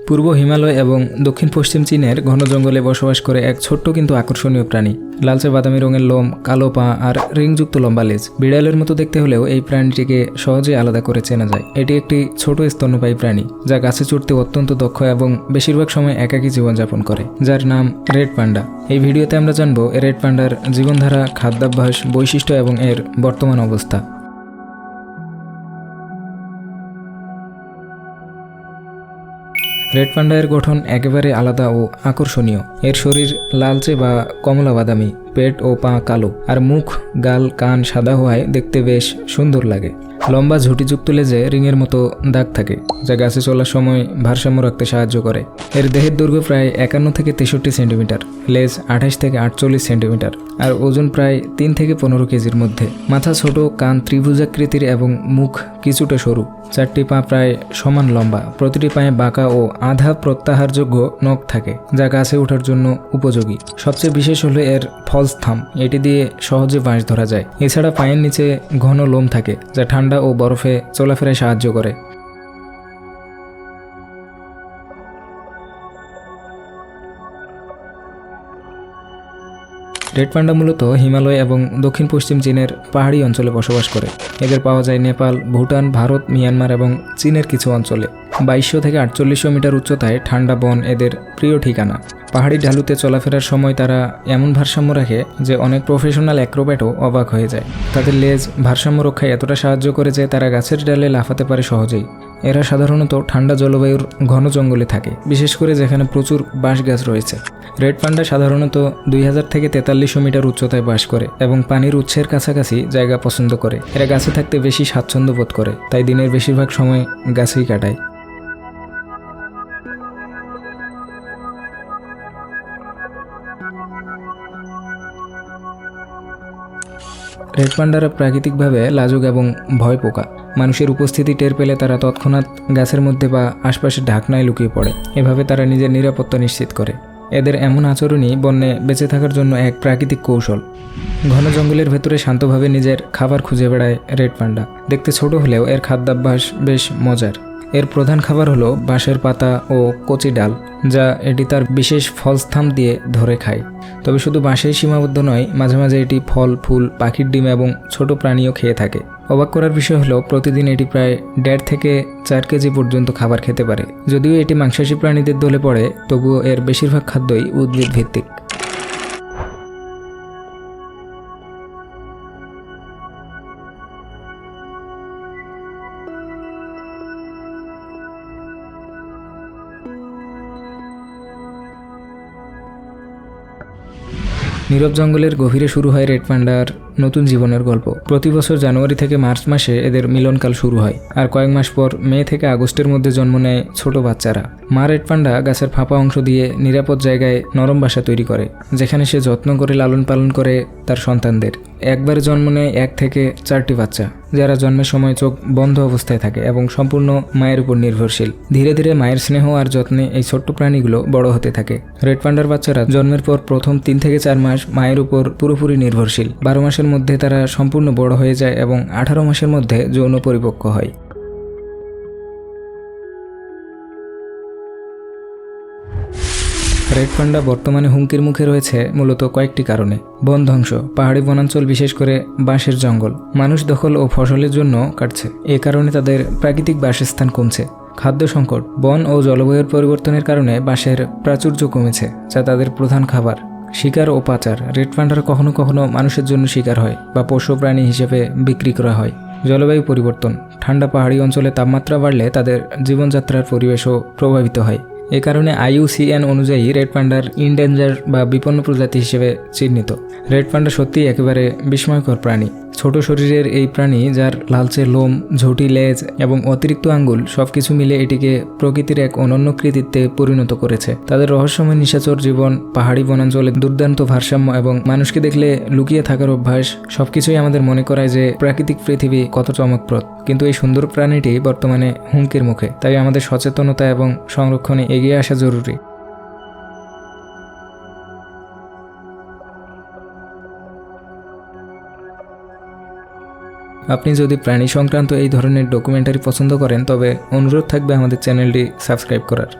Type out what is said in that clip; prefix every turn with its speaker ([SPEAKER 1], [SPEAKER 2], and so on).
[SPEAKER 1] পূর্ব হিমালয় এবং দক্ষিণ পশ্চিম চীনের ঘন জঙ্গলে বসবাস করে এক ছোট্ট কিন্তু আকর্ষণীয় প্রাণী। লালচে বাদামি রঙের লোম, কালো পা আর রিংযুক্ত লম্বা লেজ। বিড়ালের মতো দেখতে হলেও এই প্রাণীটিকে সহজে আলাদা করে চেনা যায়। এটি একটি ছোট স্তন্যপায়ী প্রাণী যা গাছে চড়তে অত্যন্ত দক্ষ এবং বেশিরভাগ সময় একাকী জীবনযাপন করে, যার নাম রেড পান্ডা। এই ভিডিওতে আমরা জানব রেড পান্ডার জীবনধারা, খাদ্যাভ্যাস, বৈশিষ্ট্য এবং এর বর্তমান অবস্থা। রেড পান্ডা এর গঠন একেবারে আলাদা ও আকর্ষণীয়। এর শরীর লালচে বা কমলা বাদামি, পেট ও পা কালো, আর মুখ, গাল, কান সাদা হওয়ায় দেখতে বেশ সুন্দর লাগে। লম্বা ঝুঁটিযুক্ত লেজে রিংয়ের মতো দাগ থাকে, যা গাছে চলার সময় ভারসাম্য রাখতে সাহায্য করে। এর দেহের দৈর্ঘ্য প্রায় 51 থেকে 63 সেন্টিমিটার, লেজ 28 থেকে 48 সেন্টিমিটার, আর ওজন প্রায় 3 থেকে 15 কেজির মধ্যে। মাথা ছোট, কান ত্রিভুজাকৃতির এবং মুখ কিছুটা সরু। 4টি পা প্রায় সমান লম্বা, প্রতিটি পায়ে বাঁকা ও আধা প্রত্যাহারযোগ্য নখ থাকে, যা গাছে ওঠার জন্য উপযোগী। সবচেয়ে বিশেষ হলো এর ফলস থাম্ব, এটি দিয়ে সহজে বাঁশ ধরা যায়। এছাড়া পায়ের নিচে ঘন লোম থাকে, যা ঠান্ডা ও বরফে চলাফেরায় সাহায্য করে। রেড পান্ডা মূলত হিমালয় এবং দক্ষিণ পশ্চিম চীনের পাহাড়ি অঞ্চলে বসবাস করে। এদের পাওয়া যায় নেপাল, ভুটান, ভারত, মিয়ানমার এবং চীনের কিছু অঞ্চলে। 2200 থেকে 4800 মিটার উচ্চতায় ঠান্ডা বন এদের প্রিয় ঠিকানা। পাহাড়ি ঢালুতে চলাফেরার সময় তারা এমন ভারসাম্য রাখে যে অনেক প্রফেশনাল অ্যাক্রোব্যাটও অবাক হয়ে যায়। তাদের লেজ ভারসাম্য রক্ষায় এতটা সাহায্য করে যে তারা গাছের ডালে লাফাতে পারে সহজেই। এরা সাধারণত ঠান্ডা জলবায়ুর ঘন জঙ্গলে থাকে, বিশেষ করে যেখানে প্রচুর বাঁশ গাছ রয়েছে। রেড পান্ডা সাধারণত 2000 থেকে 4300 মিটার উচ্চতায় বাস করে এবং পানির উৎসের কাছাকাছি জায়গা পছন্দ করে। এরা গাছে থাকতে বেশি স্বাচ্ছন্দ্য বোধ করে, তাই দিনের বেশিরভাগ সময় গাছেই কাটায়। রেড পান্ডারা প্রাকৃতিকভাবে লাজুক এবং ভয় পোকা। মানুষের উপস্থিতি টের পেলে তারা তৎক্ষণাৎ গাছের মধ্যে বা আশপাশের ঢাকনায় লুকিয়ে পড়ে। এভাবে তারা নিজের নিরাপত্তা নিশ্চিত করে। এদের এমন আচরণই বন্যে বেঁচে থাকার জন্য এক প্রাকৃতিক কৌশল। ঘন জঙ্গলের ভেতরে শান্তভাবে নিজের খাবার খুঁজে বেড়ায় রেড পান্ডা। দেখতে ছোট হলেও এর খাদ্যাভ্যাস বেশ মজার। এর প্রধান খাবার হলো বাঁশের পাতা ও কচি ডাল, যা এটি তার বিশেষ ফলস থাম্ব দিয়ে ধরে খায়। তবে শুধু বাঁশেই সীমাবদ্ধ নয়, মাঝে মাঝে এটি ফল, ফুল, পাখির ডিম এবং ছোট প্রাণীও খেয়ে থাকে। অবাক করার বিষয় হলো প্রতিদিন এটি প্রায় 1.5 থেকে 4 কেজি পর্যন্ত খাবার খেতে পারে। যদিও এটি মাংসাশী প্রাণীদের দলে পড়ে, তবুও এর বেশিরভাগ খাদ্যই উদ্ভিদ ভিত্তিক। নীরব জঙ্গলের গভীরে শুরু হয় রেড পান্ডার নতুন জীবনের গল্প। প্রতি বছর জানুয়ারি থেকে মার্চ মাসে এদের মিলনকাল শুরু হয়, আর কয়েক মাস পর মে থেকে আগস্টের মধ্যে জন্ম নেয় ছোট বাচ্চারা। মা রেড পান্ডা গাছের ফাঁপা অংশ দিয়ে নিরাপদ জায়গায় নরম বাসা তৈরি করে, যেখানে সে যত্ন করে লালন পালন করে তার সন্তানদের। একবারে জন্ম নেয় 1 থেকে 4টি বাচ্চা, যারা জন্মের সময় চোখ বন্ধ অবস্থায় থাকে এবং সম্পূর্ণ মায়ের উপর নির্ভরশীল। ধীরে ধীরে মায়ের স্নেহ আর যত্নে এই ছোট্ট প্রাণীগুলো বড় হতে থাকে। রেড পান্ডার বাচ্চারা জন্মের পর প্রথম 3 থেকে 4 মাস মায়ের উপর পুরোপুরি নির্ভরশীল। 12 মাসের মধ্যে তারা সম্পূর্ণ বড় হয়ে যায় এবং 18 মাসের মধ্যে যৌন পরিপক্ক হয়। রেড পান্ডা বর্তমানে হুমকির মুখে রয়েছে মূলত কয়েকটি কারণে। বন ধ্বংস, পাহাড়ি বনাঞ্চল বিশেষ করে বাঁশের জঙ্গল মানুষ দখল ও ফসলের জন্য কাটছে। এ কারণে তাদের প্রাকৃতিক বাসস্থান কমছে। খাদ্য সংকট, বন ও জলবায়ুর পরিবর্তনের কারণে বাঁশের প্রাচুর্য কমেছে, যা তাদের প্রধান খাবার। শিকার ও পাচার, রেড পান্ডারা কখনো কখনো মানুষের জন্য শিকার হয় বা পোষ্য প্রাণী হিসেবে বিক্রি করা হয়। জলবায়ু পরিবর্তন, ঠান্ডা পাহাড়ি অঞ্চলে তাপমাত্রা বাড়লে তাদের জীবনযাত্রার পরিবেশও প্রভাবিত হয়। এ কারণে IUCN অনুযায়ী রেড পান্ডার ইনডেঞ্জার বা বিপন্ন প্রজাতি হিসেবে চিহ্নিত। রেড পান্ডা সত্যিই একেবারে বিস্ময়কর প্রাণী। ছোট শরীরের এই প্রাণী, যার লালচে লোম, ঝুঁটি লেজ এবং অতিরিক্ত আঙ্গুল সবকিছু মিলে এটিকে প্রকৃতির এক অনন্য কৃতিত্বে পরিণত করেছে। তাদের রহস্যময় নিশাচর জীবন, পাহাড়ি বনাঞ্চলে দুর্দান্ত ভারসাম্য এবং মানুষকে দেখলে লুকিয়ে থাকার অভ্যাস সবকিছুই আমাদের মনে করায় যে প্রাকৃতিক পৃথিবী কত চমকপ্রদ। কিন্তু এই সুন্দর প্রাণীটি বর্তমানে হুমকির মুখে, তাই আমাদের সচেতনতা এবং সংরক্ষণে এগিয়ে আসা জরুরি। আপনি যদি প্রাণী সংক্রান্ত এই ধরনের ডকুমেন্টারি পছন্দ করেন, তবে অনুরোধ থাকবে আমাদের চ্যানেলটি সাবস্ক্রাইব করার।